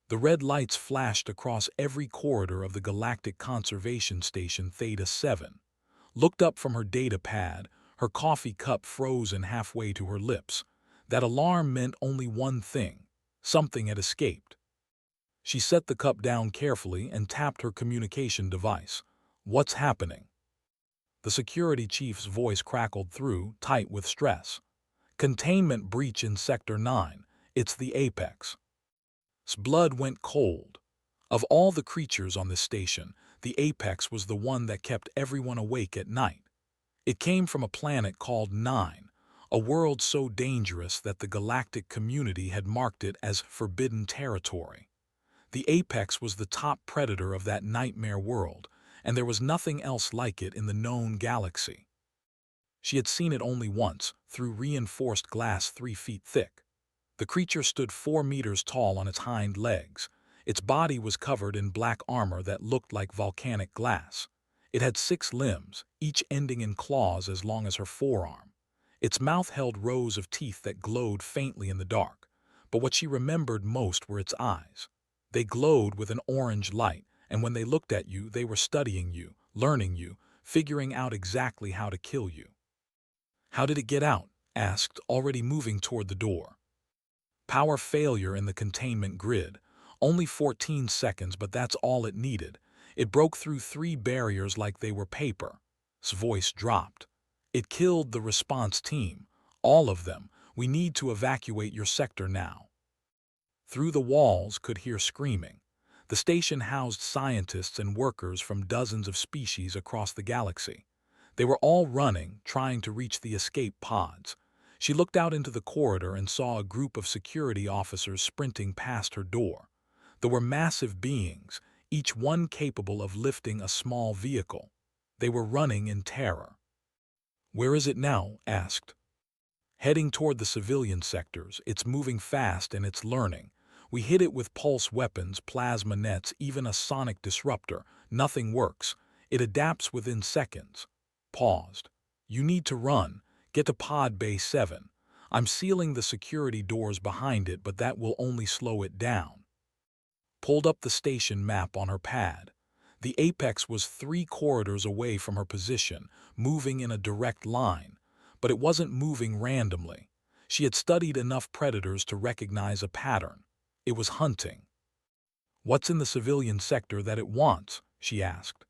The red lights flashed across every corridor of the Galactic Conservation Station Theta 7. Looked up from her data pad, her coffee cup frozen halfway to her lips. That alarm meant only one thing. Something had escaped. She set the cup down carefully and tapped her communication device. What's happening? The security chief's voice crackled through, tight with stress. Containment breach in Sector 9. It's the Apex. Blood went cold. Of all the creatures on this station, the Apex was the one that kept everyone awake at night. It came from a planet called Nine, a world so dangerous that the galactic community had marked it as forbidden territory. The Apex was the top predator of that nightmare world, and there was nothing else like it in the known galaxy. She had seen it only once, through reinforced glass 3 feet thick. The creature stood 4 meters tall on its hind legs. Its body was covered in black armor that looked like volcanic glass. It had 6 limbs, each ending in claws as long as her forearm. Its mouth held rows of teeth that glowed faintly in the dark, but what she remembered most were its eyes. They glowed with an orange light, and when they looked at you, they were studying you, learning you, figuring out exactly how to kill you. "How did it get out?" asked, already moving toward the door. Power failure in the containment grid. Only 14 seconds, but that's all it needed. It broke through 3 barriers like they were paper. His voice dropped. It killed the response team. All of them. We need to evacuate your sector now. Through the walls could hear screaming. The station housed scientists and workers from dozens of species across the galaxy. They were all running, trying to reach the escape pods. She looked out into the corridor and saw a group of security officers sprinting past her door. There were massive beings, each one capable of lifting a small vehicle. They were running in terror. "Where is it now?" asked. "Heading toward the civilian sectors. It's moving fast and it's learning. We hit it with pulse weapons, plasma nets, even a sonic disruptor. Nothing works. It adapts within seconds." Paused. "You need to run. Get to Pod Bay 7. I'm sealing the security doors behind it, but that will only slow it down." Pulled up the station map on her pad. The Apex was 3 corridors away from her position, moving in a direct line. But it wasn't moving randomly. She had studied enough predators to recognize a pattern. It was hunting. "What's in the civilian sector that it wants?" she asked.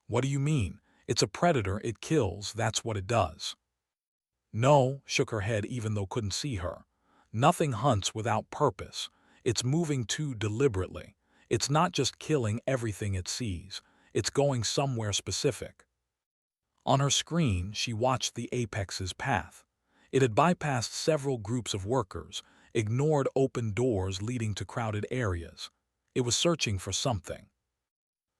"What do you mean? It's a predator, it kills, that's what it does." "No," shook her head even though couldn't see her. "Nothing hunts without purpose. It's moving too deliberately. It's not just killing everything it sees. It's going somewhere specific." On her screen, she watched the Apex's path. It had bypassed several groups of workers, ignored open doors leading to crowded areas. It was searching for something.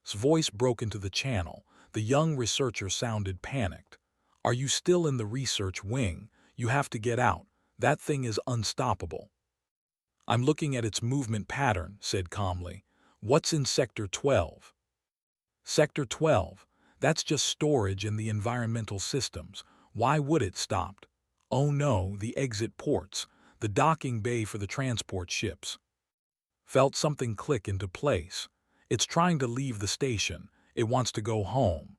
His voice broke into the channel. The young researcher sounded panicked. "Are you still in the research wing? You have to get out. That thing is unstoppable." "I'm looking at its movement pattern," said calmly. "What's in Sector 12? "Sector 12? That's just storage in the environmental systems. Why would it stop?" "Oh no, the exit ports. The docking bay for the transport ships." Felt something click into place. "It's trying to leave the station. It wants to go home."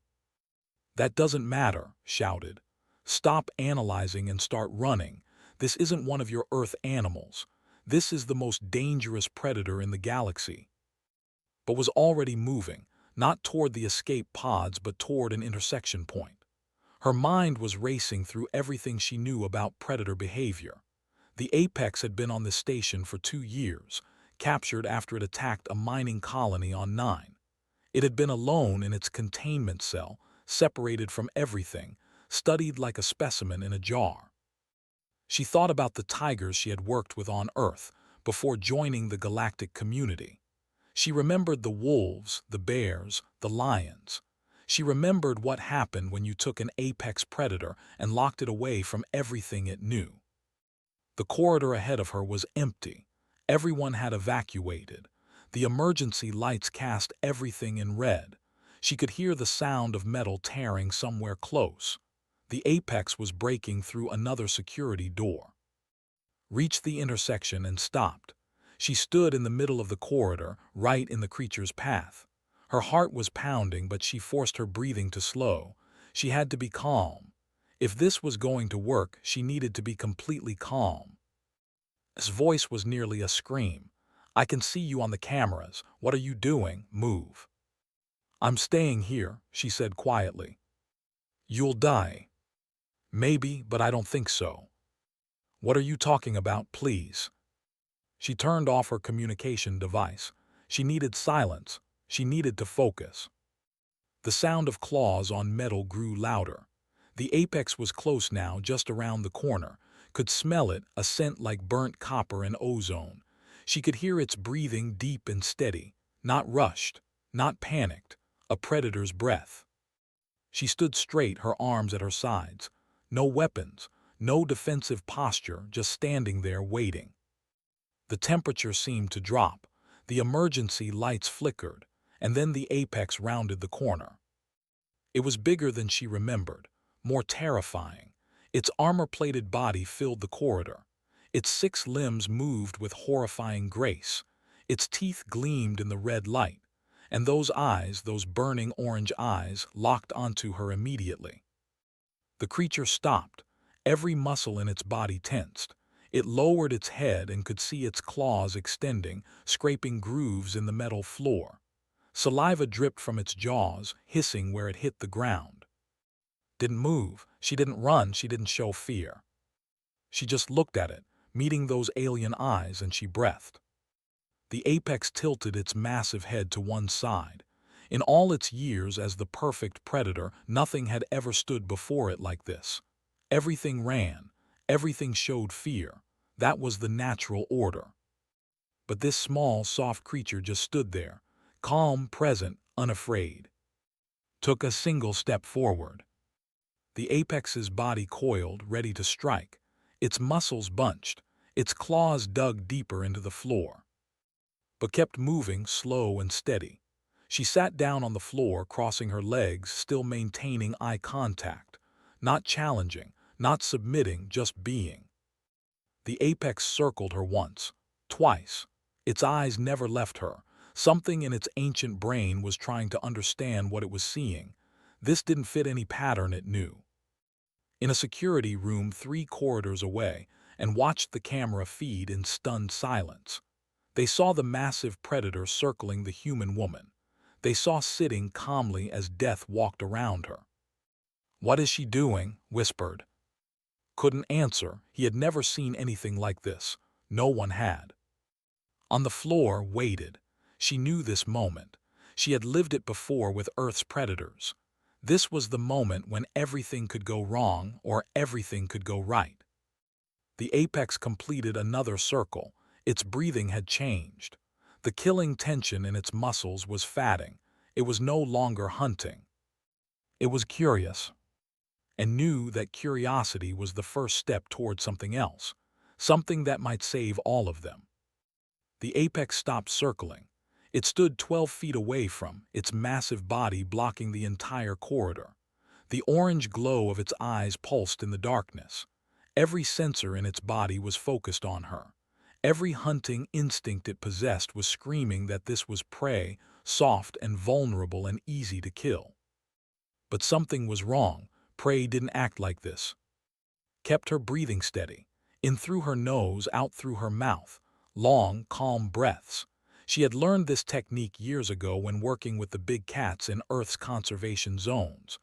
"That doesn't matter," shouted. "Stop analyzing and start running. This isn't one of your Earth animals. This is the most dangerous predator in the galaxy." But was already moving, not toward the escape pods but toward an intersection point. Her mind was racing through everything she knew about predator behavior. The Apex had been on the station for 2 years, captured after it attacked a mining colony on Nine. It had been alone in its containment cell, separated from everything, studied like a specimen in a jar. She thought about the tigers she had worked with on Earth before joining the galactic community. She remembered the wolves, the bears, the lions. She remembered what happened when you took an apex predator and locked it away from everything it knew. The corridor ahead of her was empty. Everyone had evacuated. The emergency lights cast everything in red. She could hear the sound of metal tearing somewhere close. The Apex was breaking through another security door. Reached the intersection and stopped. She stood in the middle of the corridor, right in the creature's path. Her heart was pounding, but she forced her breathing to slow. She had to be calm. If this was going to work, she needed to be completely calm. His voice was nearly a scream. "I can see you on the cameras. What are you doing? Move." "I'm staying here," she said quietly. "You'll die." "Maybe, but I don't think so." "What are you talking about, please?" She turned off her communication device. She needed silence. She needed to focus. The sound of claws on metal grew louder. The apex was close now, just around the corner. Could smell it, a scent like burnt copper and ozone. She could hear its breathing, deep and steady, not rushed, not panicked, a predator's breath. She stood straight, her arms at her sides. No weapons, no defensive posture, just standing there waiting. The temperature seemed to drop. The emergency lights flickered, and then the apex rounded the corner. It was bigger than she remembered, more terrifying. Its armor-plated body filled the corridor. Its 6 limbs moved with horrifying grace. Its teeth gleamed in the red light, and those eyes, those burning orange eyes, locked onto her immediately. The creature stopped. Every muscle in its body tensed. It lowered its head and could see its claws extending, scraping grooves in the metal floor. Saliva dripped from its jaws, hissing where it hit the ground. Didn't move. She didn't run. She didn't show fear. She just looked at it, meeting those alien eyes, and she breathed. The apex tilted its massive head to one side. In all its years as the perfect predator, nothing had ever stood before it like this. Everything ran. Everything showed fear. That was the natural order. But this small, soft creature just stood there, calm, present, unafraid. Took a single step forward. The apex's body coiled, ready to strike. Its muscles bunched. Its claws dug deeper into the floor. But kept moving, slow and steady. She sat down on the floor, crossing her legs, still maintaining eye contact. Not challenging, not submitting, just being. The apex circled her once, twice. Its eyes never left her. Something in its ancient brain was trying to understand what it was seeing. This didn't fit any pattern it knew. In a security room 3 corridors away, and watched the camera feed in stunned silence. They saw the massive predator circling the human woman. They saw sitting calmly as death walked around her. "What is she doing?" whispered. Couldn't answer. He had never seen anything like this. No one had. On the floor, waited. She knew this moment. She had lived it before with Earth's predators. This was the moment when everything could go wrong or everything could go right. The apex completed another circle. Its breathing had changed. The killing tension in its muscles was fatting. It was no longer hunting. It was curious, and knew that curiosity was the first step toward something else, something that might save all of them. The apex stopped circling. It stood 12 feet away from, its massive body blocking the entire corridor. The orange glow of its eyes pulsed in the darkness. Every sensor in its body was focused on her. Every hunting instinct it possessed was screaming that this was prey, soft and vulnerable and easy to kill. But something was wrong. Prey didn't act like this. Kept her breathing steady, in through her nose, out through her mouth. Long, calm breaths. She had learned this technique years ago when working with the big cats in Earth's conservation zones.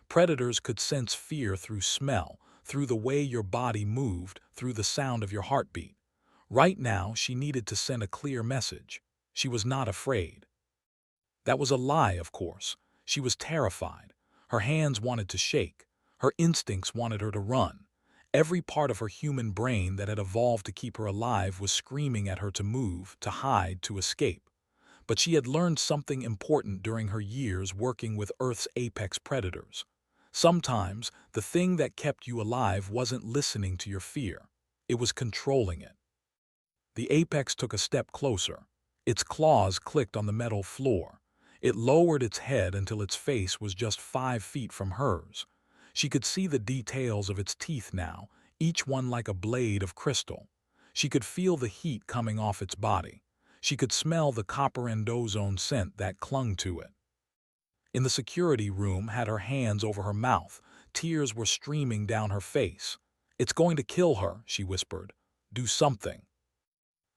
Predators could sense fear through smell, through the way your body moved, through the sound of your heartbeat. Right now, she needed to send a clear message. She was not afraid. That was a lie, of course. She was terrified. Her hands wanted to shake. Her instincts wanted her to run. Every part of her human brain that had evolved to keep her alive was screaming at her to move, to hide, to escape. But she had learned something important during her years working with Earth's apex predators. Sometimes, the thing that kept you alive wasn't listening to your fear. It was controlling it. The apex took a step closer. Its claws clicked on the metal floor. It lowered its head until its face was just 5 feet from hers. She could see the details of its teeth now, each one like a blade of crystal. She could feel the heat coming off its body. She could smell the copper-endozone scent that clung to it. In the security room, had her hands over her mouth. Tears were streaming down her face. "It's going to kill her," she whispered. "Do something."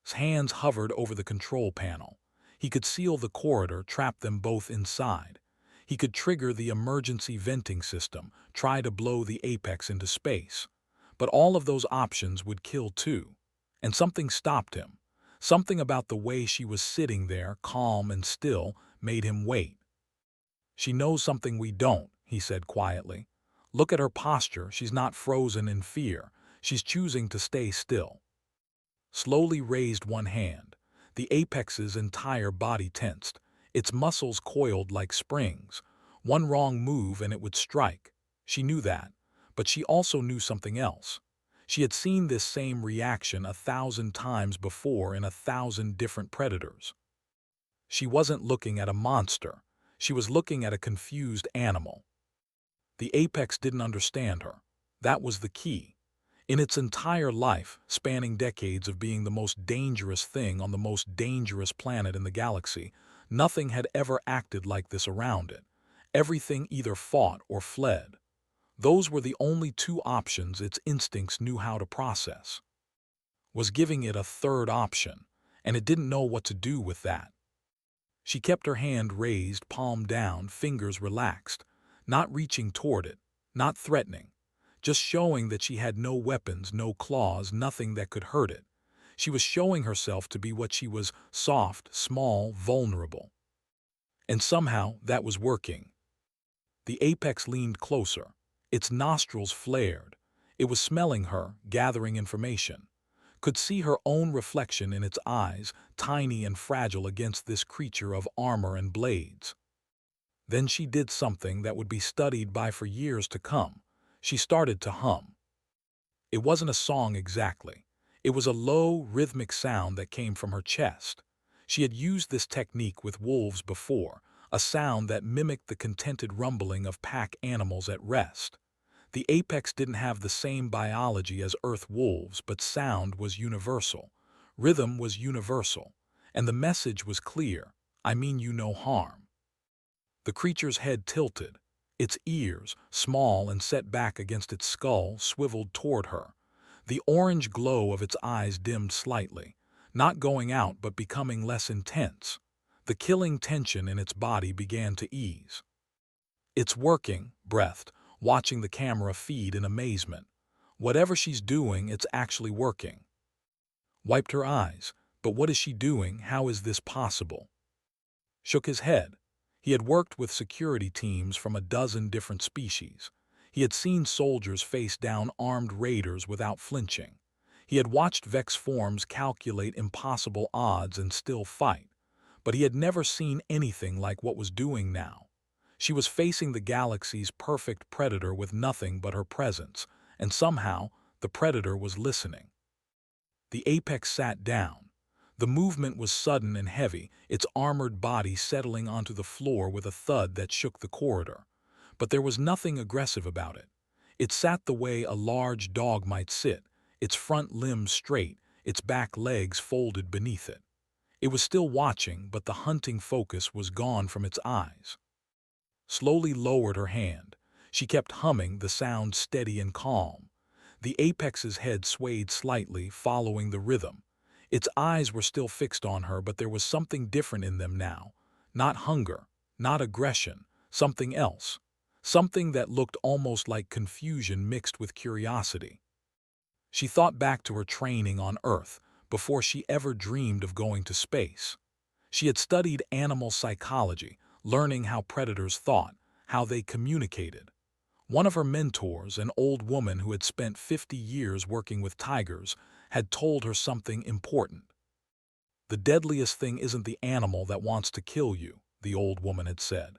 His hands hovered over the control panel. He could seal the corridor, trap them both inside. He could trigger the emergency venting system, try to blow the Apex into space. But all of those options would kill too. And something stopped him. Something about the way she was sitting there, calm and still, made him wait. "She knows something we don't," he said quietly. "Look at her posture. She's not frozen in fear. She's choosing to stay still." Slowly raised one hand. The Apex's entire body tensed. Its muscles coiled like springs. One wrong move and it would strike. She knew that. But she also knew something else. She had seen this same reaction 1,000 times before in 1,000 different predators. She wasn't looking at a monster. She was looking at a confused animal. The Apex didn't understand her. That was the key. In its entire life, spanning decades of being the most dangerous thing on the most dangerous planet in the galaxy, nothing had ever acted like this around it. Everything either fought or fled. Those were the only two options its instincts knew how to process. Was giving it a third option, and it didn't know what to do with that. She kept her hand raised, palm down, fingers relaxed, not reaching toward it, not threatening, just showing that she had no weapons, no claws, nothing that could hurt it. She was showing herself to be what she was: soft, small, vulnerable. And somehow that was working. The Apex leaned closer. Its nostrils flared. It was smelling her, gathering information. Could see her own reflection in its eyes, tiny and fragile against this creature of armor and blades. Then she did something that would be studied by for years to come. She started to hum. It wasn't a song exactly. It was a low, rhythmic sound that came from her chest. She had used this technique with wolves before, a sound that mimicked the contented rumbling of pack animals at rest. The Apex didn't have the same biology as Earth wolves, but sound was universal. Rhythm was universal. And the message was clear: I mean you no harm. The creature's head tilted. Its ears, small and set back against its skull, swiveled toward her. The orange glow of its eyes dimmed slightly, not going out but becoming less intense. The killing tension in its body began to ease. "It's working," breathed, watching the camera feed in amazement. "Whatever she's doing, it's actually working." Wiped her eyes. "But what is she doing? How is this possible?" Shook his head. He had worked with security teams from a dozen different species. He had seen soldiers face down armed raiders without flinching. He had watched Vex forms calculate impossible odds and still fight. But he had never seen anything like what was doing now. She was facing the galaxy's perfect predator with nothing but her presence, and somehow the predator was listening. The Apex sat down. The movement was sudden and heavy, its armored body settling onto the floor with a thud that shook the corridor. But there was nothing aggressive about it. It sat the way a large dog might sit, its front limbs straight, its back legs folded beneath it. It was still watching, but the hunting focus was gone from its eyes. Slowly lowered her hand. She kept humming, the sound steady and calm. The Apex's head swayed slightly, following the rhythm. Its eyes were still fixed on her, but there was something different in them now. Not hunger, not aggression, something else. Something that looked almost like confusion mixed with curiosity. She thought back to her training on Earth, before she ever dreamed of going to space. She had studied animal psychology, learning how predators thought, how they communicated. One of her mentors, an old woman who had spent 50 years working with tigers, had told her something important. "The deadliest thing isn't the animal that wants to kill you," the old woman had said.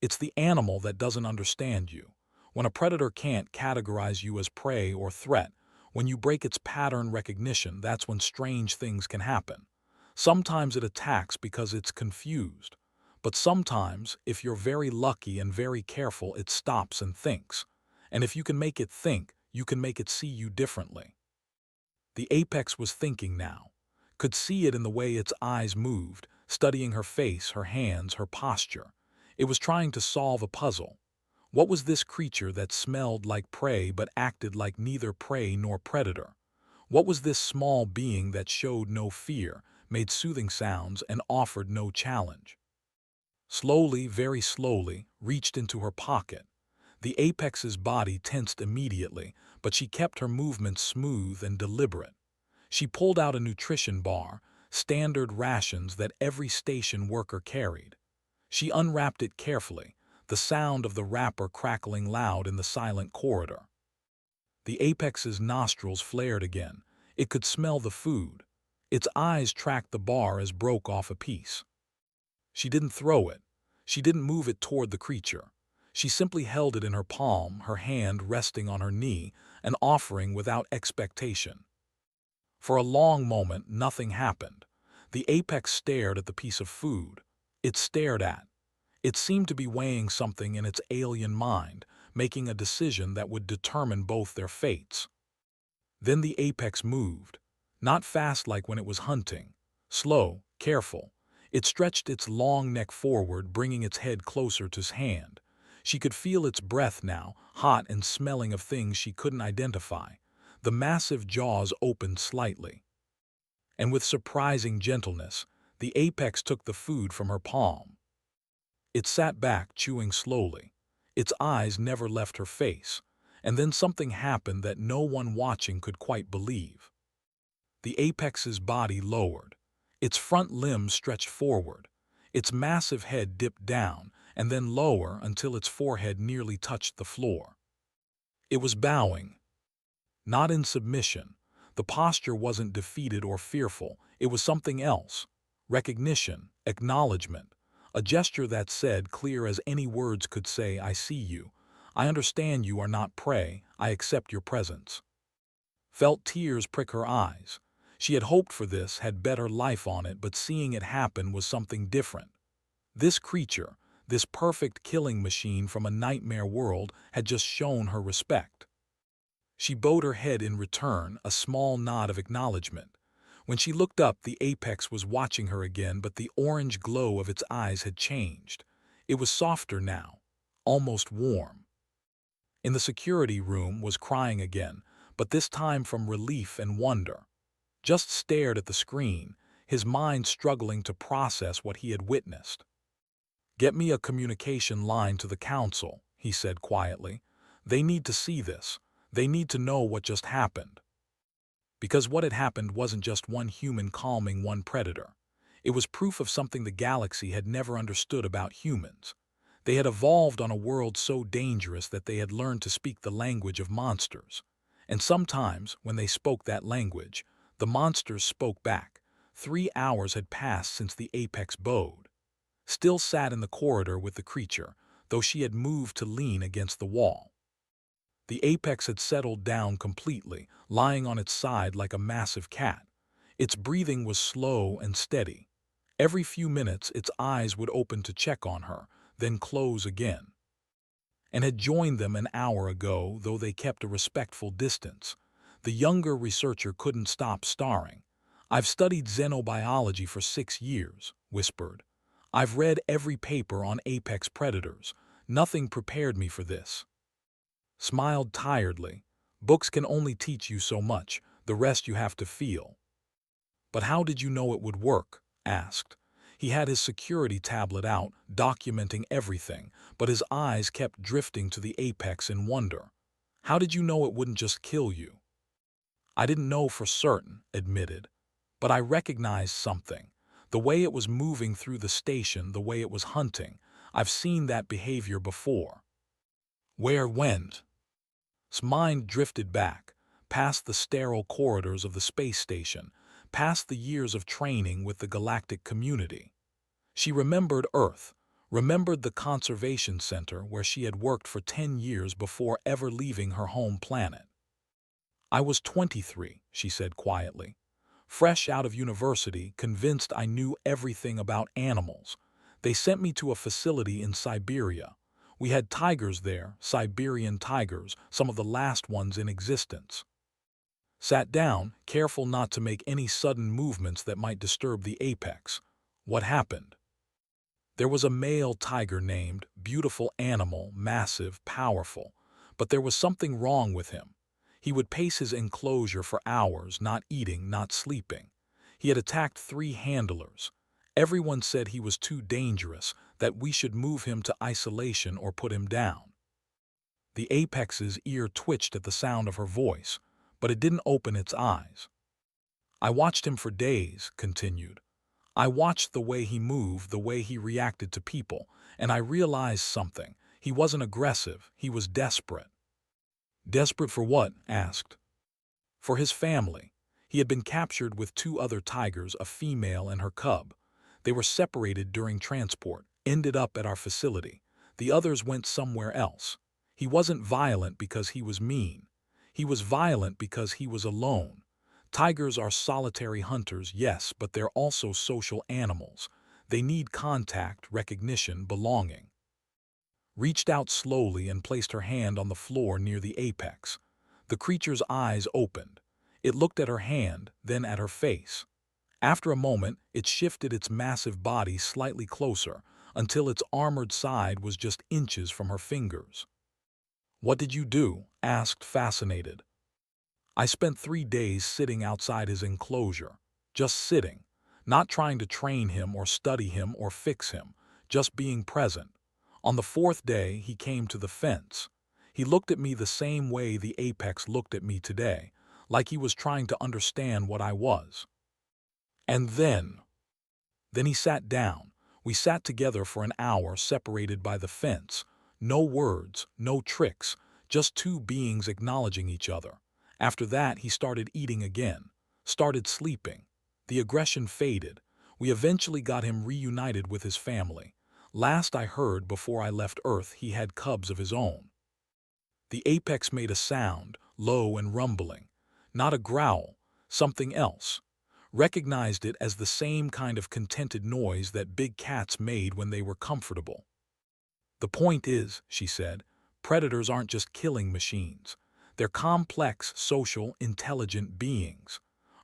"It's the animal that doesn't understand you. When a predator can't categorize you as prey or threat, when you break its pattern recognition, that's when strange things can happen. Sometimes it attacks because it's confused. But sometimes, if you're very lucky and very careful, it stops and thinks. And if you can make it think, you can make it see you differently." The apex was thinking now, could see it in the way its eyes moved, studying her face, her hands, her posture. It was trying to solve a puzzle. What was this creature that smelled like prey but acted like neither prey nor predator? What was this small being that showed no fear, made soothing sounds, and offered no challenge? Slowly, very slowly, reached into her pocket. The apex's body tensed immediately, but she kept her movements smooth and deliberate. She pulled out a nutrition bar, standard rations that every station worker carried. She unwrapped it carefully, the sound of the wrapper crackling loud in the silent corridor. The apex's nostrils flared again. It could smell the food. Its eyes tracked the bar as broke off a piece. She didn't throw it. She didn't move it toward the creature. She simply held it in her palm, her hand resting on her knee, an offering without expectation. For a long moment, nothing happened. The apex stared at the piece of food. It stared at. It seemed to be weighing something in its alien mind, making a decision that would determine both their fates. Then the apex moved. Not fast like when it was hunting. Slow, careful. It stretched its long neck forward, bringing its head closer to his hand. She could feel its breath now, hot and smelling of things she couldn't identify. The massive jaws opened slightly. And with surprising gentleness, the apex took the food from her palm. It sat back, chewing slowly. Its eyes never left her face. And then something happened that no one watching could quite believe. The apex's body lowered. Its front limbs stretched forward. Its massive head dipped down, and then lower until its forehead nearly touched the floor. It was bowing. Not in submission. The posture wasn't defeated or fearful. It was something else. Recognition, acknowledgement. A gesture that said, clear as any words could say, I see you. I understand you are not prey. I accept your presence. Felt tears prick her eyes. She had hoped for this, had bet her life on it, but seeing it happen was something different. This creature, this perfect killing machine from a nightmare world, had just shown her respect. She bowed her head in return, a small nod of acknowledgement. When she looked up, the apex was watching her again, but the orange glow of its eyes had changed. It was softer now, almost warm. In the security room was crying again, but this time from relief and wonder. Just stared at the screen, his mind struggling to process what he had witnessed. Get me a communication line to the council, he said quietly. They need to see this. They need to know what just happened. Because what had happened wasn't just one human calming one predator. It was proof of something the galaxy had never understood about humans. They had evolved on a world so dangerous that they had learned to speak the language of monsters. And sometimes, when they spoke that language, the monsters spoke back. 3 hours had passed since the apex bowed. Still sat in the corridor with the creature, though she had moved to lean against the wall. The apex had settled down completely, lying on its side like a massive cat. Its breathing was slow and steady. Every few minutes its eyes would open to check on her, then close again. And had joined them an hour ago, though they kept a respectful distance. The younger researcher couldn't stop staring. I've studied xenobiology for 6 years, whispered. I've read every paper on apex predators. Nothing prepared me for this. Smiled tiredly. Books can only teach you so much, the rest you have to feel. But how did you know it would work? Asked. He had his security tablet out, documenting everything, but his eyes kept drifting to the apex in wonder. How did you know it wouldn't just kill you? I didn't know for certain, admitted. But I recognized something. The way it was moving through the station, the way it was hunting. I've seen that behavior before. Where went? His mind drifted back, past the sterile corridors of the space station, past the years of training with the galactic community. She remembered Earth, remembered the conservation center where she had worked for 10 years before ever leaving her home planet. I was 23, she said quietly. Fresh out of university, convinced I knew everything about animals. They sent me to a facility in Siberia. We had tigers there, Siberian tigers, some of the last ones in existence. sat down, careful not to make any sudden movements that might disturb the apex. What happened? There was a male tiger named Beautiful Animal, massive, powerful, but there was something wrong with him. He would pace his enclosure for hours, not eating, not sleeping. He had attacked 3 handlers. Everyone said he was too dangerous, that we should move him to isolation or put him down. The apex's ear twitched at the sound of her voice, but it didn't open its eyes. I watched him for days, continued. I watched the way he moved, the way he reacted to people, and I realized something. He wasn't aggressive, he was desperate. Desperate for what? Asked. For his family. He had been captured with 2 other tigers, a female and her cub. They were separated during transport, ended up at our facility. The others went somewhere else. He wasn't violent because he was mean. He was violent because he was alone. Tigers are solitary hunters, yes, but they're also social animals. They need contact, recognition, belonging. Reached out slowly and placed her hand on the floor near the apex. The creature's eyes opened. It looked at her hand, then at her face. After a moment, it shifted its massive body slightly closer, until its armored side was just inches from her fingers. "What did you do?" asked, fascinated. I spent 3 days sitting outside his enclosure, just sitting, not trying to train him or study him or fix him, just being present. On the 4th day, he came to the fence. He looked at me the same way the apex looked at me today, like he was trying to understand what I was. And then he sat down. We sat together for an hour, separated by the fence. No words, no tricks, just 2 beings acknowledging each other. After that, he started eating again, started sleeping. The aggression faded. We eventually got him reunited with his family. Last I heard before I left Earth, he had cubs of his own. The apex made a sound, low and rumbling. Not a growl, something else. Recognized it as the same kind of contented noise that big cats made when they were comfortable. "The point is," she said, "predators aren't just killing machines. They're complex, social, intelligent beings.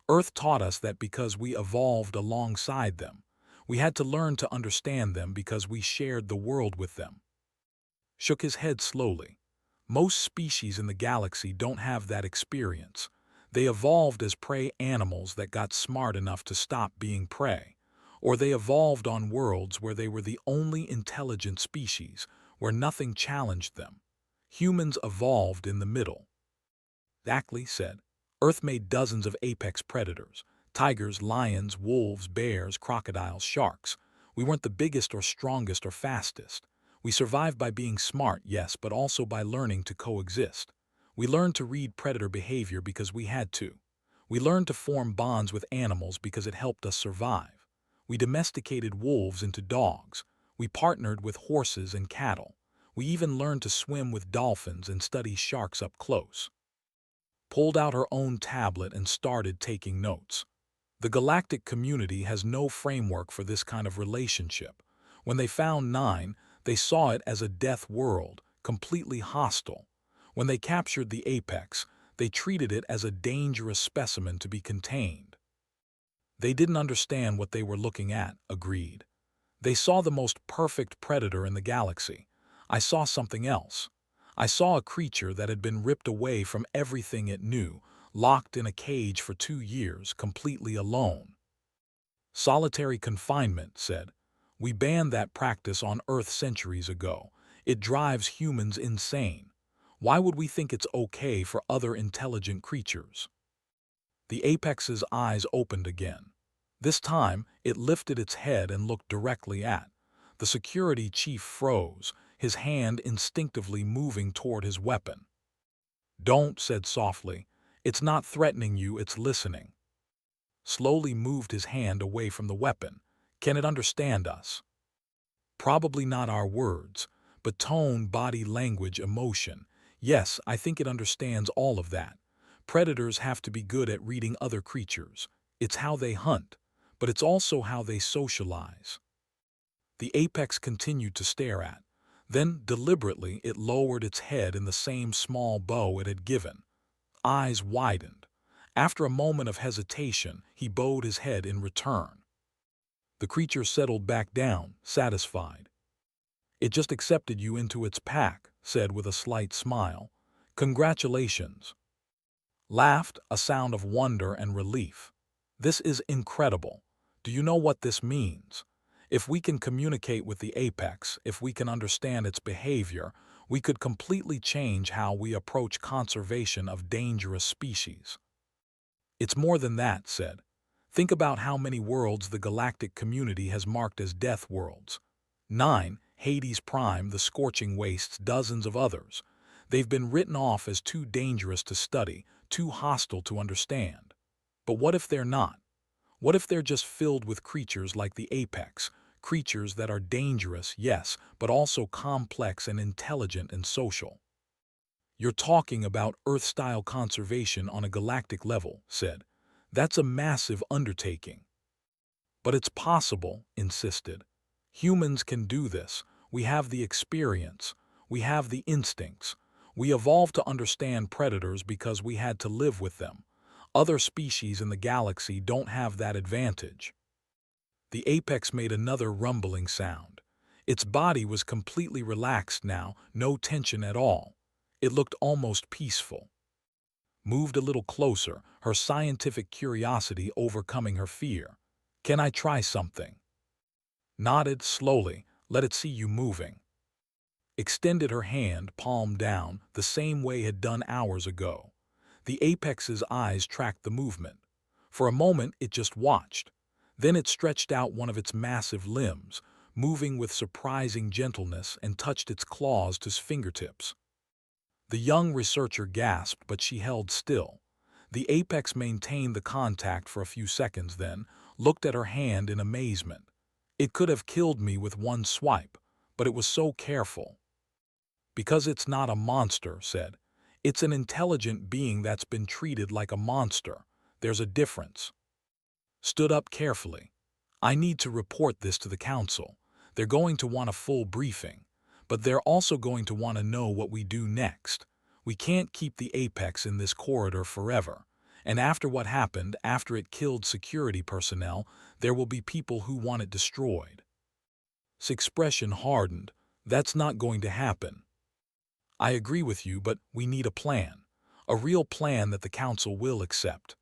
Earth taught us that because we evolved alongside them. We had to learn to understand them because we shared the world with them." Shook his head slowly. Most species in the galaxy don't have that experience. They evolved as prey animals that got smart enough to stop being prey. Or they evolved on worlds where they were the only intelligent species, where nothing challenged them. Humans evolved in the middle. Exactly, said. Earth made dozens of apex predators. Tigers, lions, wolves, bears, crocodiles, sharks. We weren't the biggest or strongest or fastest. We survived by being smart, yes, but also by learning to coexist. We learned to read predator behavior because we had to. We learned to form bonds with animals because it helped us survive. We domesticated wolves into dogs. We partnered with horses and cattle. We even learned to swim with dolphins and study sharks up close. Pulled out her own tablet and started taking notes. The galactic community has no framework for this kind of relationship. When they found 9, they saw it as a death world, completely hostile. When they captured the apex, they treated it as a dangerous specimen to be contained. They didn't understand what they were looking at, agreed. They saw the most perfect predator in the galaxy. I saw something else. I saw a creature that had been ripped away from everything it knew, locked in a cage for 2 years, completely alone. Solitary confinement, said. We banned that practice on Earth centuries ago. It drives humans insane. Why would we think it's okay for other intelligent creatures? The apex's eyes opened again. This time, it lifted its head and looked directly at. The security chief froze, his hand instinctively moving toward his weapon. Don't, said softly. It's not threatening you, it's listening. Slowly moved his hand away from the weapon. Can it understand us? Probably not our words, but tone, body language, emotion. Yes, I think it understands all of that. Predators have to be good at reading other creatures. It's how they hunt, but it's also how they socialize. The apex continued to stare at. Then, deliberately, it lowered its head in the same small bow it had given. Eyes widened. After a moment of hesitation, he bowed his head in return. The creature settled back down, satisfied. It just accepted you into its pack, said with a slight smile. Congratulations. Laughed, a sound of wonder and relief. This is incredible. Do you know what this means? If we can communicate with the apex, if we can understand its behavior, we could completely change how we approach conservation of dangerous species. It's more than that, said. Think about how many worlds the galactic community has marked as death worlds. 9, Hades Prime, the Scorching Wastes, dozens of others. They've been written off as too dangerous to study, too hostile to understand. But what if they're not? What if they're just filled with creatures like the apex, creatures that are dangerous, yes, but also complex and intelligent and social? You're talking about Earth-style conservation on a galactic level, said. That's a massive undertaking. But it's possible, insisted. Humans can do this. We have the experience. We have the instincts. We evolved to understand predators because we had to live with them. Other species in the galaxy don't have that advantage. The apex made another rumbling sound. Its body was completely relaxed now, no tension at all. It looked almost peaceful. Moved a little closer, her scientific curiosity overcoming her fear. Can I try something? Nodded slowly, let it see you moving. Extended her hand, palm down, the same way it had done hours ago. The apex's eyes tracked the movement. For a moment it just watched. Then it stretched out one of its massive limbs, moving with surprising gentleness, and touched its claws to its fingertips. The young researcher gasped, but she held still. The apex maintained the contact for a few seconds, then looked at her hand in amazement. It could have killed me with one swipe, but it was so careful. Because it's not a monster, said. It's an intelligent being that's been treated like a monster. There's a difference. Stood up carefully. I need to report this to the council. They're going to want a full briefing, but they're also going to want to know what we do next. We can't keep the apex in this corridor forever. And after what happened, after it killed security personnel, there will be people who want it destroyed. His expression hardened. That's not going to happen. I agree with you, but we need a plan. A real plan that the council will accept.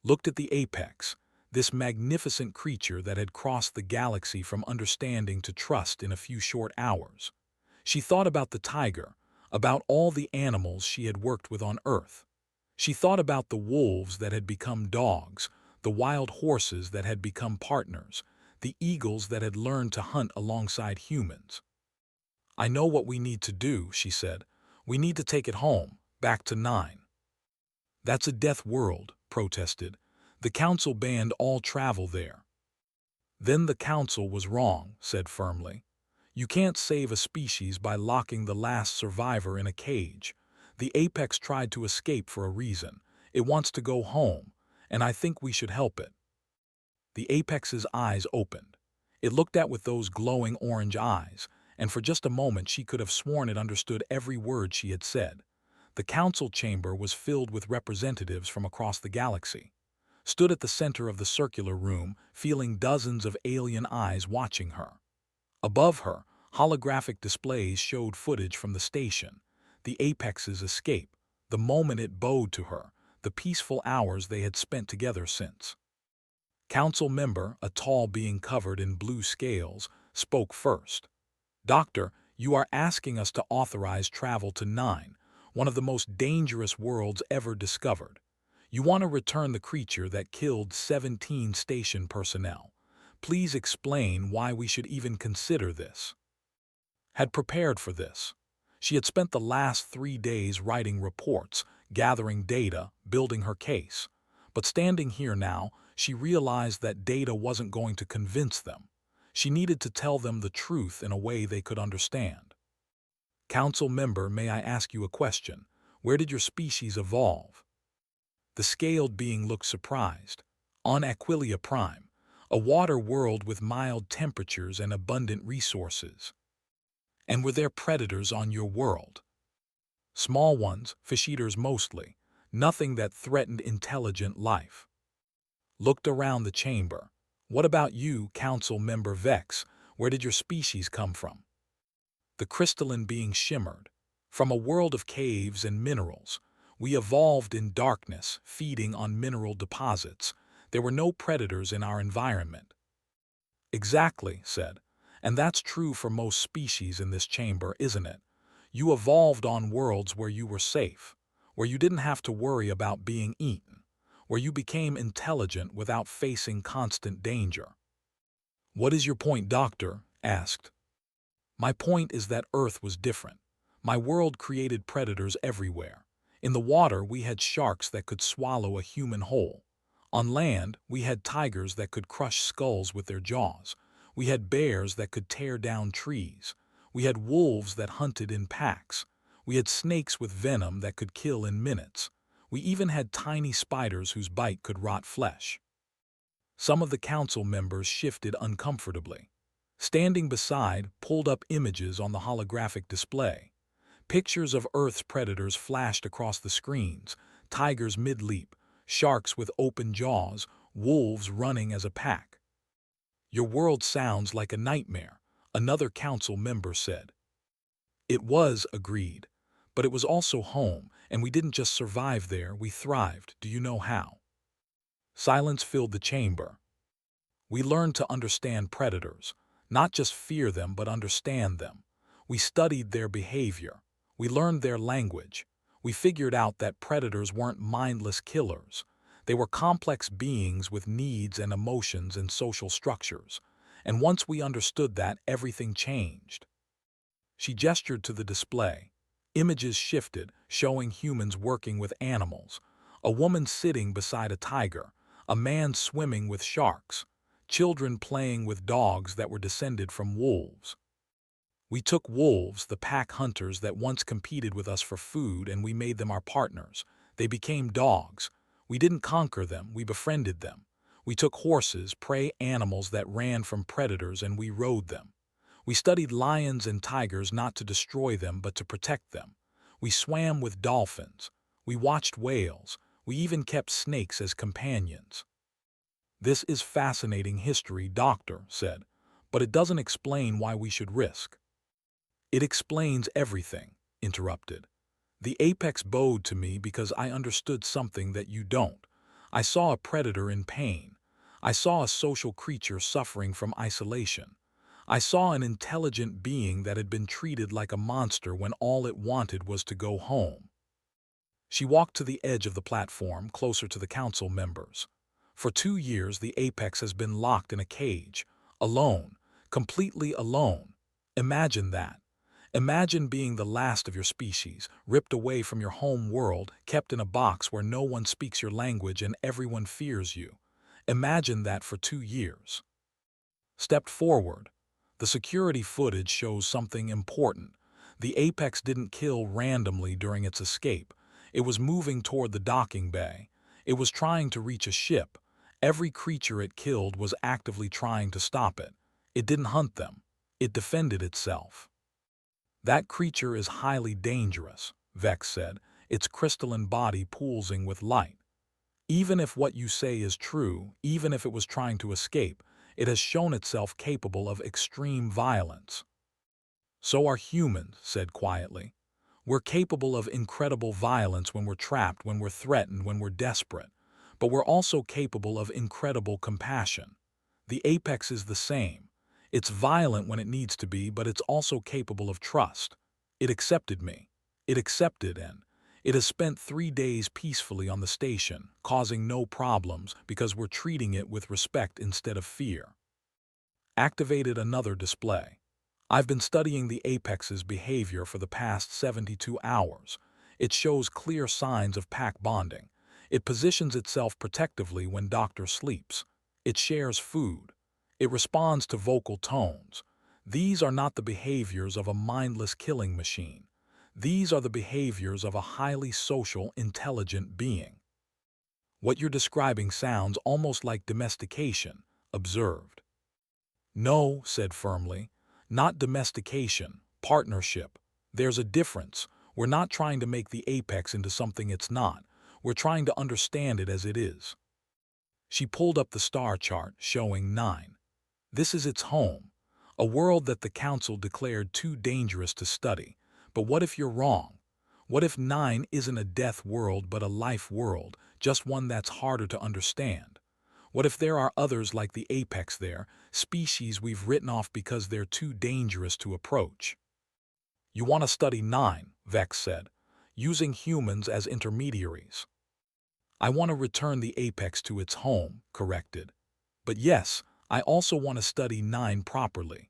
Looked at the apex, this magnificent creature that had crossed the galaxy from understanding to trust in a few short hours. She thought about the tiger, about all the animals she had worked with on Earth. She thought about the wolves that had become dogs, the wild horses that had become partners, the eagles that had learned to hunt alongside humans. I know what we need to do, she said. We need to take it home, back to 9. That's a death world, protested. The council banned all travel there. Then the council was wrong, said firmly. You can't save a species by locking the last survivor in a cage. The apex tried to escape for a reason. It wants to go home, and I think we should help it. The apex's eyes opened. It looked at with those glowing orange eyes, and for just a moment she could have sworn it understood every word she had said. The council chamber was filled with representatives from across the galaxy. Stood at the center of the circular room, feeling dozens of alien eyes watching her. Above her, holographic displays showed footage from the station, the apex's escape, the moment it bowed to her, the peaceful hours they had spent together since. Council member, a tall being covered in blue scales, spoke first. Doctor, you are asking us to authorize travel to 9, one of the most dangerous worlds ever discovered. You want to return the creature that killed 17 station personnel. Please explain why we should even consider this. Had prepared for this. She had spent the last 3 days writing reports, gathering data, building her case. But standing here now, she realized that data wasn't going to convince them. She needed to tell them the truth in a way they could understand. Council member, may I ask you a question? Where did your species evolve? The scaled being looked surprised. On Aquilia Prime, a water world with mild temperatures and abundant resources. And were there predators on your world? Small ones, fish-eaters mostly. Nothing that threatened intelligent life. Looked around the chamber. What about you, Council Member Vex? Where did your species come from? The crystalline being shimmered. From a world of caves and minerals. We evolved in darkness, feeding on mineral deposits. There were no predators in our environment. Exactly, said. And that's true for most species in this chamber, isn't it? You evolved on worlds where you were safe, where you didn't have to worry about being eaten, where you became intelligent without facing constant danger. What is your point, Doctor? Asked. My point is that Earth was different. My world created predators everywhere. In the water, we had sharks that could swallow a human whole. On land, we had tigers that could crush skulls with their jaws. We had bears that could tear down trees. We had wolves that hunted in packs. We had snakes with venom that could kill in minutes. We even had tiny spiders whose bite could rot flesh. Some of the council members shifted uncomfortably. Standing beside, pulled up images on the holographic display. Pictures of Earth's predators flashed across the screens, tigers mid-leap, sharks with open jaws, wolves running as a pack. Your world sounds like a nightmare, another council member said. It was, agreed. But it was also home, and we didn't just survive there, we thrived. Do you know how? Silence filled the chamber. We learned to understand predators, not just fear them but understand them. We studied their behavior. We learned their language. We figured out that predators weren't mindless killers. They were complex beings with needs and emotions and social structures. And once we understood that, everything changed. She gestured to the display. Images shifted, showing humans working with animals. A woman sitting beside a tiger. A man swimming with sharks. Children playing with dogs that were descended from wolves. We took wolves, the pack hunters that once competed with us for food, and we made them our partners. They became dogs. We didn't conquer them, we befriended them. We took horses, prey animals that ran from predators, and we rode them. We studied lions and tigers not to destroy them but to protect them. We swam with dolphins. We watched whales. We even kept snakes as companions. This is fascinating history, Doctor said, but it doesn't explain why we should risk. It explains everything, interrupted. The apex bowed to me because I understood something that you don't. I saw a predator in pain. I saw a social creature suffering from isolation. I saw an intelligent being that had been treated like a monster when all it wanted was to go home. She walked to the edge of the platform, closer to the council members. For 2 years, the apex has been locked in a cage, alone, completely alone. Imagine that. Imagine being the last of your species, ripped away from your home world, kept in a box where no one speaks your language and everyone fears you. Imagine that for 2 years. Stepped forward. The security footage shows something important. The apex didn't kill randomly during its escape. It was moving toward the docking bay. It was trying to reach a ship. Every creature it killed was actively trying to stop it. It didn't hunt them. It defended itself. That creature is highly dangerous, Vex said, its crystalline body pulsing with light. Even if what you say is true, even if it was trying to escape, it has shown itself capable of extreme violence. So are humans, said quietly. We're capable of incredible violence when we're trapped, when we're threatened, when we're desperate. But we're also capable of incredible compassion. The apex is the same. It's violent when it needs to be, but it's also capable of trust. It accepted me. It accepted, and it has spent 3 days peacefully on the station, causing no problems because we're treating it with respect instead of fear. Activated another display. I've been studying the apex's behavior for the past 72 hours. It shows clear signs of pack bonding. It positions itself protectively when Doctor sleeps. It shares food. It responds to vocal tones. These are not the behaviors of a mindless killing machine. These are the behaviors of a highly social, intelligent being. What you're describing sounds almost like domestication, observed. No, said firmly, not domestication, partnership. There's a difference. We're not trying to make the apex into something it's not. We're trying to understand it as it is. She pulled up the star chart showing 9. This is its home, a world that the Council declared too dangerous to study. But what if you're wrong? What if 9 isn't a death world but a life world, just one that's harder to understand? What if there are others like the apex there, species we've written off because they're too dangerous to approach? You want to study 9, Vex said, using humans as intermediaries. I want to return the apex to its home, corrected. But yes, I also want to study 9 properly.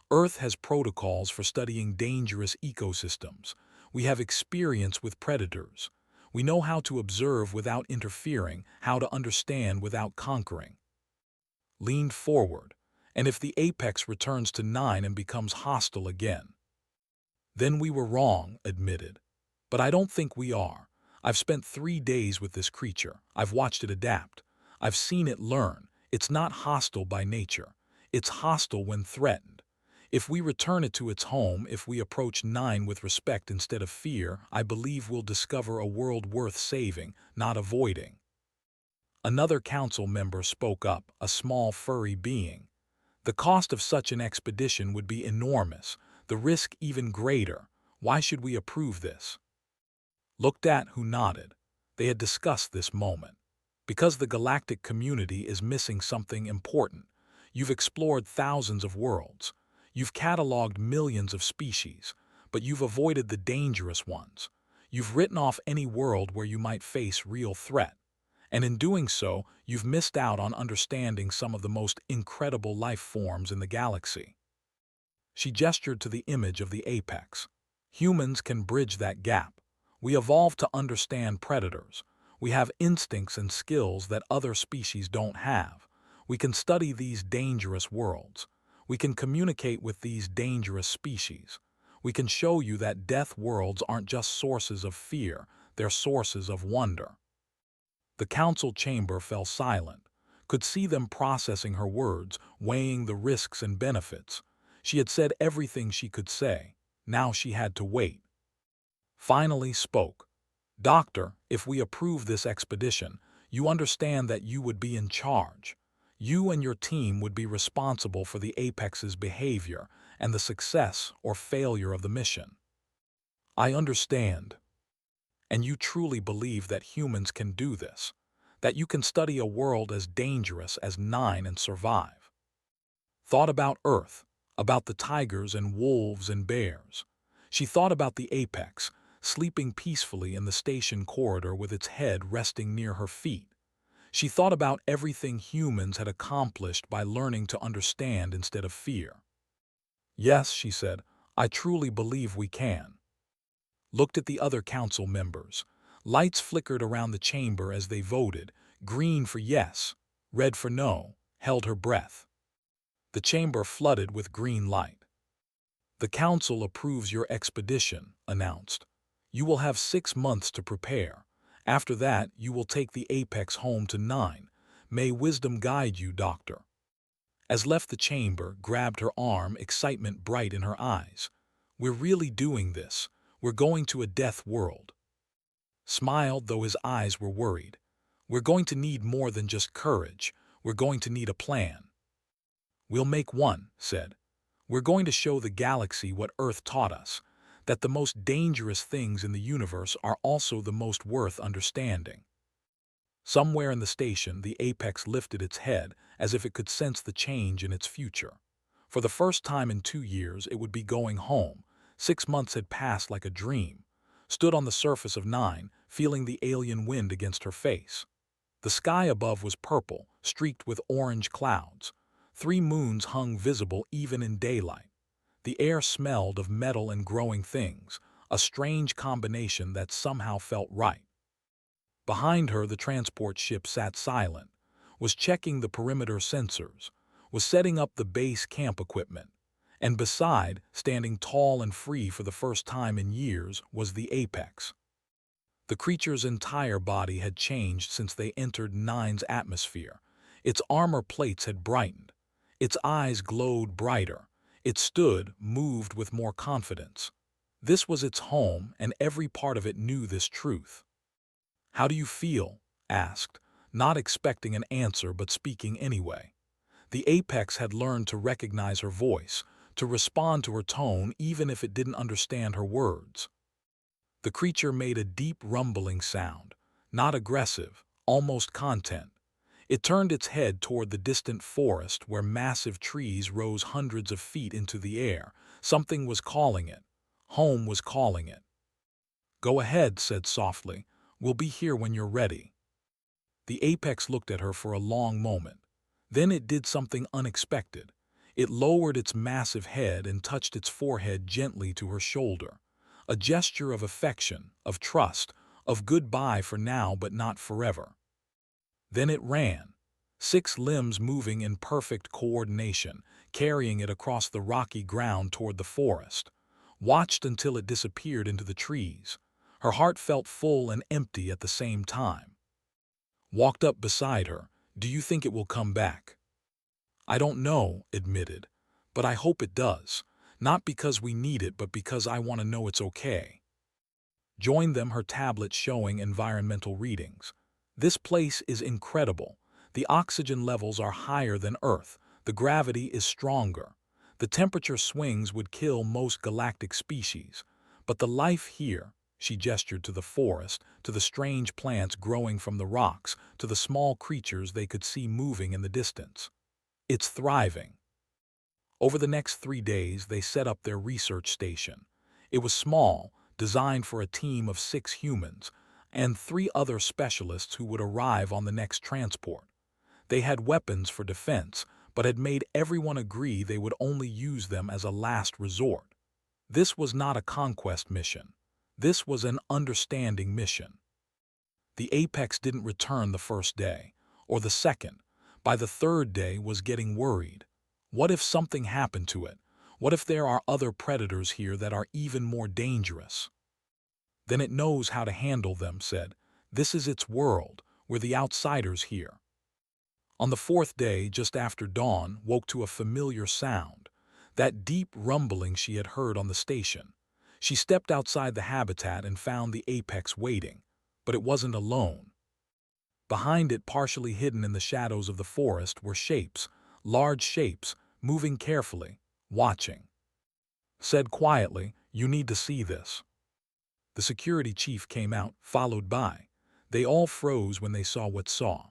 Earth has protocols for studying dangerous ecosystems. We have experience with predators. We know how to observe without interfering, how to understand without conquering. Leaned forward, and if the apex returns to 9 and becomes hostile again? Then we were wrong, admitted. But I don't think we are. I've spent 3 days with this creature. I've watched it adapt. I've seen it learn. It's not hostile by nature. It's hostile when threatened. If we return it to its home, if we approach 9 with respect instead of fear, I believe we'll discover a world worth saving, not avoiding. Another council member spoke up, a small furry being. The cost of such an expedition would be enormous, the risk even greater. Why should we approve this? Looked at who nodded. They had discussed this moment. Because the galactic community is missing something important. You've explored thousands of worlds. You've cataloged millions of species, but you've avoided the dangerous ones. You've written off any world where you might face real threat. And in doing so, you've missed out on understanding some of the most incredible life forms in the galaxy. She gestured to the image of the apex. Humans can bridge that gap. We evolved to understand predators. We have instincts and skills that other species don't have. We can study these dangerous worlds. We can communicate with these dangerous species. We can show you that death worlds aren't just sources of fear, they're sources of wonder. The council chamber fell silent, could see them processing her words, weighing the risks and benefits. She had said everything she could say. Now she had to wait. Finally spoke. Doctor, if we approve this expedition, you understand that you would be in charge. You and your team would be responsible for the apex's behavior and the success or failure of the mission. I understand. And you truly believe that humans can do this, that you can study a world as dangerous as 9 and survive. Thought about Earth, about the tigers and wolves and bears. She thought about the apex, sleeping peacefully in the station corridor with its head resting near her feet. She thought about everything humans had accomplished by learning to understand instead of fear. Yes, she said, I truly believe we can. Looked at the other council members. Lights flickered around the chamber as they voted, green for yes, red for no, held her breath. The chamber flooded with green light. The council approves your expedition, announced. You will have 6 months to prepare. After that, you will take the apex home to 9. May wisdom guide you, Doctor. As left the chamber, grabbed her arm, excitement bright in her eyes. We're really doing this. We're going to a death world. Smiled, though his eyes were worried. We're going to need more than just courage. We're going to need a plan. We'll make one, said. We're going to show the galaxy what Earth taught us, that the most dangerous things in the universe are also the most worth understanding. Somewhere in the station, the apex lifted its head as if it could sense the change in its future. For the first time in 2 years, it would be going home. 6 months had passed like a dream. Stood on the surface of 9, feeling the alien wind against her face. The sky above was purple, streaked with orange clouds. 3 moons hung visible even in daylight. The air smelled of metal and growing things, a strange combination that somehow felt right. Behind her, the transport ship sat silent, was checking the perimeter sensors, was setting up the base camp equipment, and beside, standing tall and free for the first time in years, was the apex. The creature's entire body had changed since they entered 9's atmosphere. Its armor plates had brightened. Its eyes glowed brighter. It stood, moved with more confidence. This was its home, and every part of it knew this truth. "How do you feel?" asked, not expecting an answer but speaking anyway. The apex had learned to recognize her voice, to respond to her tone even if it didn't understand her words. The creature made a deep rumbling sound, not aggressive, almost content. It turned its head toward the distant forest where massive trees rose hundreds of feet into the air. Something was calling it. Home was calling it. "Go ahead," said softly. "We'll be here when you're ready." The apex looked at her for a long moment. Then it did something unexpected. It lowered its massive head and touched its forehead gently to her shoulder. A gesture of affection, of trust, of goodbye for now but not forever. Then it ran, 6 limbs moving in perfect coordination, carrying it across the rocky ground toward the forest. Watched until it disappeared into the trees. Her heart felt full and empty at the same time. Walked up beside her. "Do you think it will come back?" "I don't know," admitted, "but I hope it does. Not because we need it, but because I want to know it's okay." Joined them her tablet showing environmental readings. "This place is incredible. The oxygen levels are higher than Earth. The gravity is stronger. The temperature swings would kill most galactic species. But the life here," she gestured to the forest, to the strange plants growing from the rocks, to the small creatures they could see moving in the distance. "It's thriving." Over the next 3 days, they set up their research station. It was small, designed for a team of 6 humans, and 3 other specialists who would arrive on the next transport. They had weapons for defense, but had made everyone agree they would only use them as a last resort. This was not a conquest mission. This was an understanding mission. The apex didn't return the first day, or the second. By the 3rd day was getting worried. What if something happened to it? What if there are other predators here that are even more dangerous? "Then it knows how to handle them," said. "This is its world. We're the outsiders here." On the 4th day, just after dawn, woke to a familiar sound, that deep rumbling she had heard on the station. She stepped outside the habitat and found the apex waiting, but it wasn't alone. Behind it, partially hidden in the shadows of the forest, were shapes, large shapes, moving carefully, watching. Said quietly, "You need to see this." The security chief came out, followed by. They all froze when they saw what saw.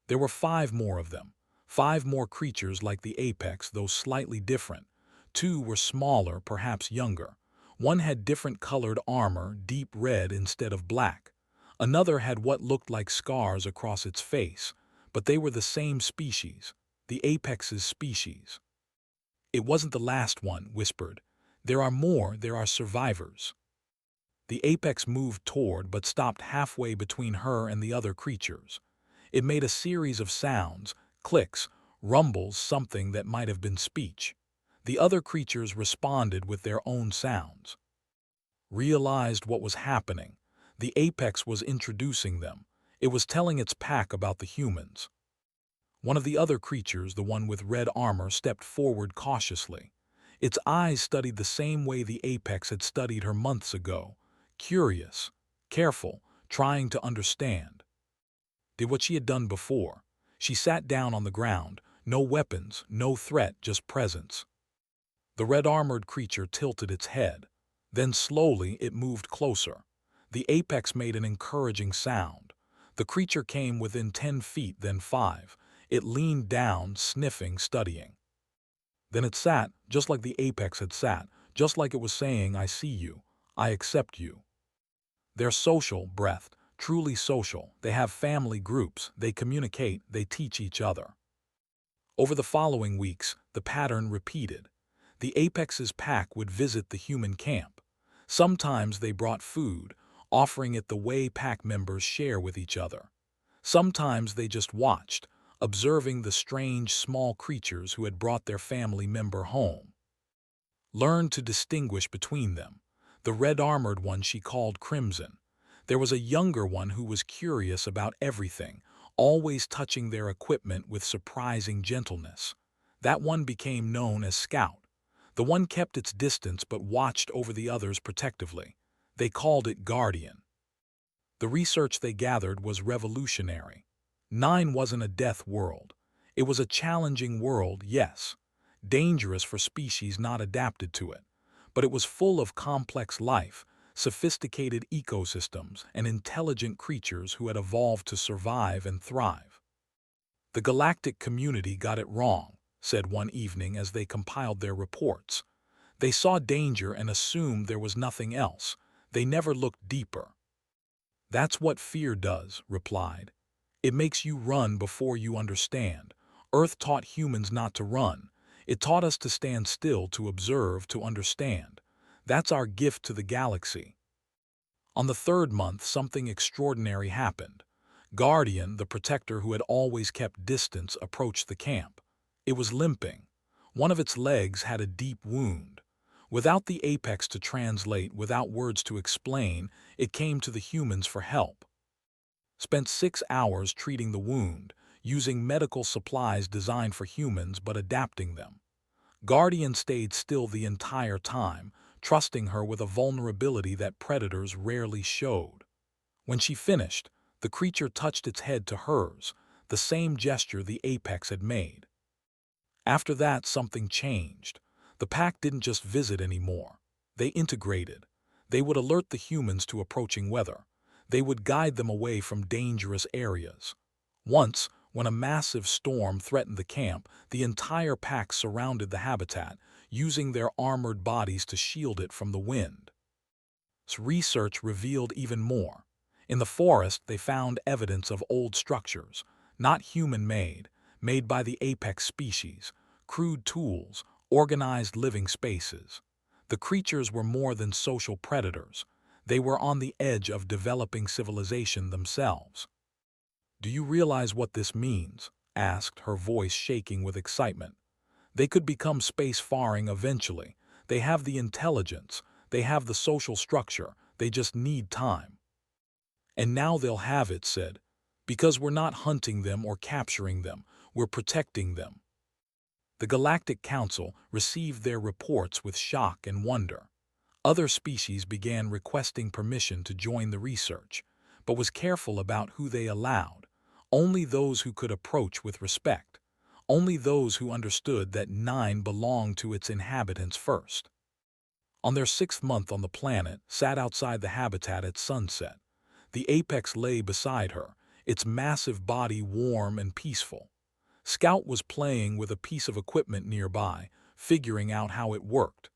There were 5 more of them, 5 more creatures like the apex, though slightly different. 2 were smaller, perhaps younger. One had different colored armor, deep red instead of black. Another had what looked like scars across its face, but they were the same species, the apex's species. "It wasn't the last one," whispered. "There are more, there are survivors." The apex moved toward but stopped halfway between her and the other creatures. It made a series of sounds, clicks, rumbles, something that might have been speech. The other creatures responded with their own sounds. Realized what was happening. The apex was introducing them. It was telling its pack about the humans. One of the other creatures, the one with red armor, stepped forward cautiously. Its eyes studied the same way the apex had studied her months ago. Curious, careful, trying to understand. Did what she had done before. She sat down on the ground. No weapons, no threat, just presence. The red-armored creature tilted its head. Then slowly it moved closer. The apex made an encouraging sound. The creature came within 10 feet, then 5. It leaned down, sniffing, studying. Then it sat, just like the apex had sat, just like it was saying, "I see you. I accept you." They're social, breathed, truly social. They have family groups, they communicate, they teach each other. Over the following weeks, the pattern repeated. The apex's pack would visit the human camp. Sometimes they brought food, offering it the way pack members share with each other. Sometimes they just watched, observing the strange small creatures who had brought their family member home. Learned to distinguish between them. The red-armored one she called Crimson. There was a younger one who was curious about everything, always touching their equipment with surprising gentleness. That one became known as Scout. The one kept its distance but watched over the others protectively. They called it Guardian. The research they gathered was revolutionary. 9 wasn't a death world. It was a challenging world, yes, dangerous for species not adapted to it, but it was full of complex life, sophisticated ecosystems, and intelligent creatures who had evolved to survive and thrive. The galactic community got it wrong, said one evening as they compiled their reports. They saw danger and assumed there was nothing else. They never looked deeper. That's what fear does, replied. It makes you run before you understand. Earth taught humans not to run. It taught us to stand still, to observe, to understand. That's our gift to the galaxy. On the 3rd month, something extraordinary happened. Guardian, the protector who had always kept distance, approached the camp. It was limping. One of its legs had a deep wound. Without the apex to translate, without words to explain, it came to the humans for help. Spent 6 hours treating the wound, using medical supplies designed for humans but adapting them. Guardian stayed still the entire time, trusting her with a vulnerability that predators rarely showed. When she finished, the creature touched its head to hers, the same gesture the apex had made. After that, something changed. The pack didn't just visit anymore. They integrated. They would alert the humans to approaching weather. They would guide them away from dangerous areas. Once, when a massive storm threatened the camp, the entire pack surrounded the habitat, using their armored bodies to shield it from the wind. Research revealed even more. In the forest, they found evidence of old structures, not human-made, made by the apex species, crude tools, organized living spaces. The creatures were more than social predators. They were on the edge of developing civilization themselves. "Do you realize what this means?" asked, her voice shaking with excitement. "They could become space-faring eventually. They have the intelligence. They have the social structure. They just need time." "And now they'll have it," said, "because we're not hunting them or capturing them. We're protecting them." The Galactic Council received their reports with shock and wonder. Other species began requesting permission to join the research, but was careful about who they allowed. Only those who could approach with respect. Only those who understood that 9 belonged to its inhabitants first. On their 6th month on the planet, sat outside the habitat at sunset. The apex lay beside her, its massive body warm and peaceful. Scout was playing with a piece of equipment nearby, figuring out how it worked.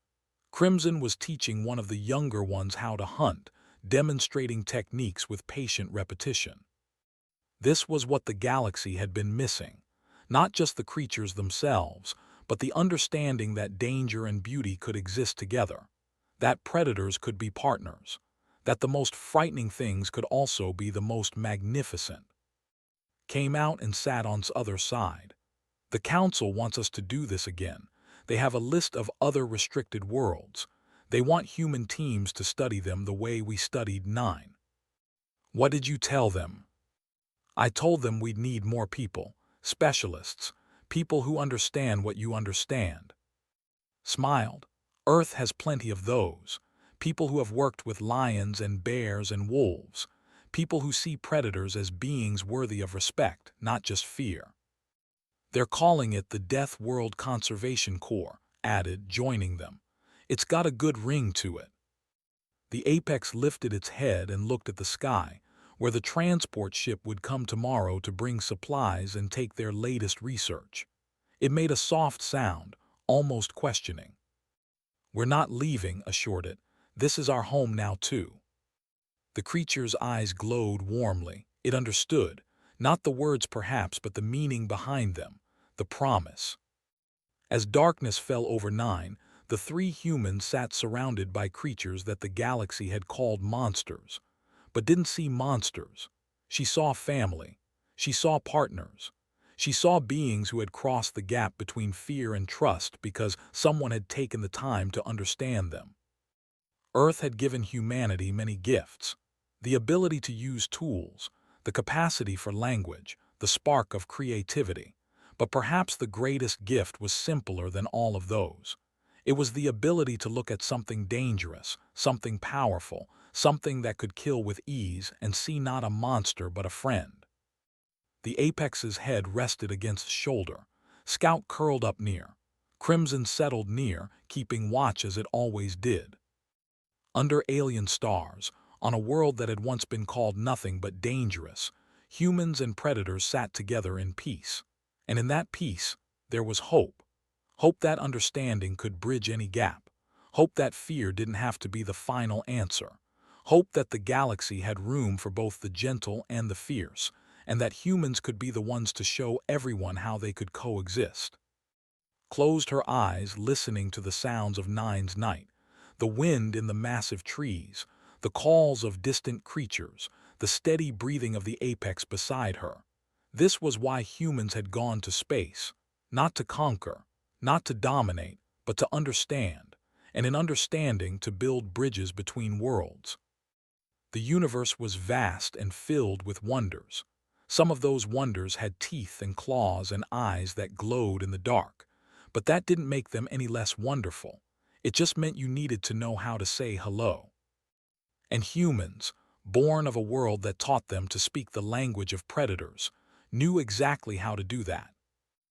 Crimson was teaching one of the younger ones how to hunt, demonstrating techniques with patient repetition. This was what the galaxy had been missing. Not just the creatures themselves, but the understanding that danger and beauty could exist together. That predators could be partners. That the most frightening things could also be the most magnificent. Came out and sat on the other side. "The Council wants us to do this again. They have a list of other restricted worlds. They want human teams to study them the way we studied 9. "What did you tell them?" "I told them we'd need more people, specialists, people who understand what you understand." Smiled. "Earth has plenty of those. People who have worked with lions and bears and wolves. People who see predators as beings worthy of respect, not just fear. They're calling it the Death World Conservation Corps," added, joining them. "It's got a good ring to it." The apex lifted its head and looked at the sky, where the transport ship would come tomorrow to bring supplies and take their latest research. It made a soft sound, almost questioning. "We're not leaving," assured it. "This is our home now, too." The creature's eyes glowed warmly. It understood, not the words perhaps, but the meaning behind them, the promise. As darkness fell over 9, the 3 humans sat surrounded by creatures that the galaxy had called monsters, but didn't see monsters. She saw family. She saw partners. She saw beings who had crossed the gap between fear and trust because someone had taken the time to understand them. Earth had given humanity many gifts. The ability to use tools, the capacity for language, the spark of creativity. But perhaps the greatest gift was simpler than all of those. It was the ability to look at something dangerous, something powerful, something that could kill with ease and see not a monster but a friend. The apex's head rested against his shoulder, Scout curled up near. Crimson settled near, keeping watch as it always did. Under alien stars, on a world that had once been called nothing but dangerous, humans and predators sat together in peace. And in that peace, there was hope. Hope that understanding could bridge any gap. Hope that fear didn't have to be the final answer. Hope that the galaxy had room for both the gentle and the fierce, and that humans could be the ones to show everyone how they could coexist. Closed her eyes, listening to the sounds of Nine's night, the wind in the massive trees, the calls of distant creatures, the steady breathing of the apex beside her. This was why humans had gone to space, not to conquer, not to dominate, but to understand, and in understanding to build bridges between worlds. The universe was vast and filled with wonders. Some of those wonders had teeth and claws and eyes that glowed in the dark. But that didn't make them any less wonderful. It just meant you needed to know how to say hello. And humans, born of a world that taught them to speak the language of predators, knew exactly how to do that.